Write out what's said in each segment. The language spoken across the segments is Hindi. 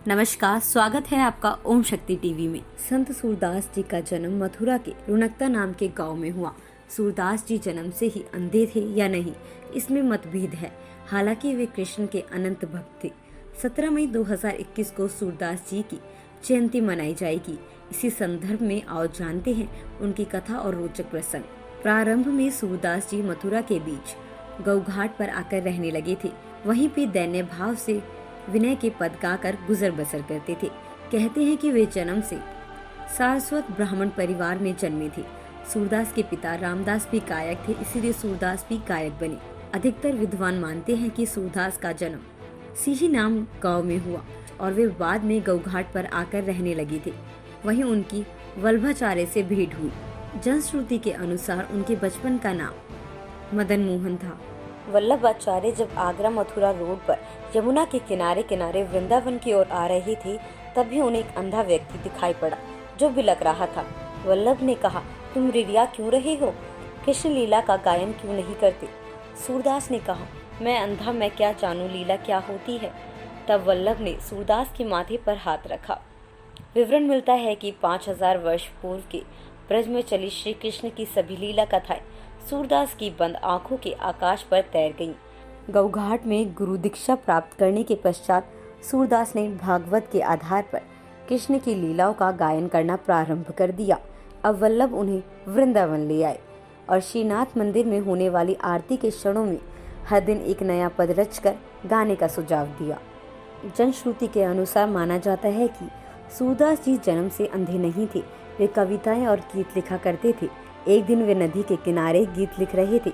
नमस्कार, स्वागत है आपका ओम शक्ति टीवी में। संत सूरदास जी का जन्म मथुरा के रुनकता नाम के गांव में हुआ। सूरदास जी जन्म से ही अंधे थे या नहीं, इसमें मतभेद है। हालांकि वे कृष्ण के अनंत भक्त थे। 17 मई 2021 को सूरदास जी की जयंती मनाई जाएगी। इसी संदर्भ में आओ जानते हैं उनकी कथा और रोचक प्रसंग। प्रारंभ में सूरदास जी मथुरा के बीच गौघाट पर आकर रहने लगे थे। वहीं पे दैन्य भाव से विनय के पद गाकर गुजर बसर करते थे। कहते हैं कि वे जन्म से सारस्वत ब्राह्मण परिवार में जन्मे थे। सूरदास के पिता रामदास भी गायक थे, इसीलिए सूरदास भी गायक बने। अधिकतर विद्वान मानते हैं कि सूरदास का जन्म सीही नाम गांव में हुआ और वे बाद में गौघाट पर आकर रहने लगे थे। वहीं उनकी वल्लभाचार्य से भेंट हुई। जनश्रुति के अनुसार उनके बचपन का नाम मदन मोहन था। वल्लभाचार्य जब आगरा मथुरा रोड पर यमुना के किनारे किनारे वृंदावन की ओर आ रहे थे, तभी उन्हें एक अंधा व्यक्ति दिखाई पड़ा जो बिलक रहा था। वल्लभ ने कहा, तुम रिरिया क्यों रहे हो? कृष्ण लीला का गायन क्यों नहीं करते? सूरदास ने कहा, मैं अंधा, मैं क्या जानूं लीला क्या होती है। तब वल्लभ ने सूरदास के माथे पर हाथ रखा। विवरण मिलता है कि 5000 वर्ष पूर्व के ब्रज में चली श्री कृष्ण की सभी लीला कथाएं सूरदास की बंद आंखों के आकाश पर तैर गईं। गौघाट में गुरु दीक्षा प्राप्त करने के पश्चात सूरदास ने भागवत के आधार पर कृष्ण की लीलाओं का गायन करना प्रारंभ कर दिया। अब वल्लभ उन्हें वृंदावन ले आए और श्रीनाथ मंदिर में होने वाली आरती के क्षणों में हर दिन एक नया पद रचकर गाने का सुझाव दिया। जनश्रुति के अनुसार माना जाता है कि सूरदास जी जन्म से अंधे नहीं थे। वे कविताएं और गीत लिखा करते थे। एक दिन वे नदी के किनारे गीत लिख रहे थे,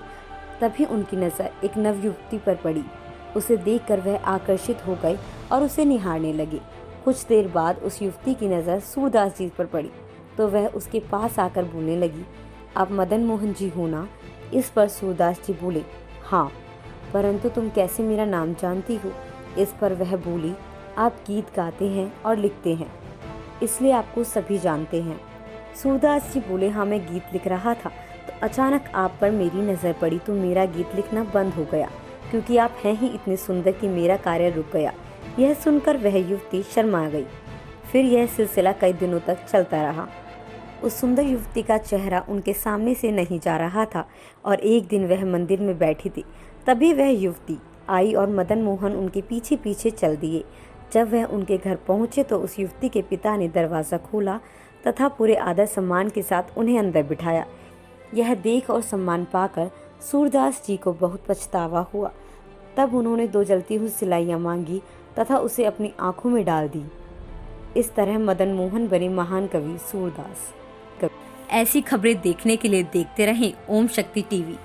तभी उनकी नजर एक नवयुवती पर पड़ी। उसे देखकर वह आकर्षित हो गए और उसे निहारने लगे। कुछ देर बाद उस युवती की नजर सूरदास जी पर पड़ी तो वह उसके पास आकर बोलने लगी, आप मदन मोहन जी हो ना? इस पर सूरदास जी बोले, हाँ, परंतु तुम कैसे मेरा नाम जानती हो? इस पर वह बोली, आप गीत गाते हैं और लिखते हैं, इसलिए आपको सभी जानते हैं। सूरदास जी बोले, हाँ, मैं गीत लिख रहा था तो अचानक आप पर मेरी नज़र पड़ी तो मेरा गीत लिखना बंद हो गया, क्योंकि आप हैं ही इतने सुंदर कि मेरा कार्य रुक गया। यह सुनकर वह युवती शर्मा गई। फिर यह सिलसिला कई दिनों तक चलता रहा। उस सुंदर युवती का चेहरा उनके सामने से नहीं जा रहा था और एक दिन वह मंदिर में बैठी थी। तभी वह युवती आई और मदन मोहन उनके पीछे पीछे चल दिए। जब वह उनके घर पहुंचे तो उस युवती के पिता ने दरवाज़ा खोला तथा पूरे आदर सम्मान के साथ उन्हें अंदर बिठाया। यह देख और सम्मान पाकर सूरदास जी को बहुत पछतावा हुआ। तब उन्होंने 2 जलती हुई सिलाइयाँ मांगी तथा उसे अपनी आंखों में डाल दी। इस तरह मदन मोहन बने महान कवि सूरदास। ऐसी खबरें देखने के लिए देखते रहें ओम शक्ति टीवी।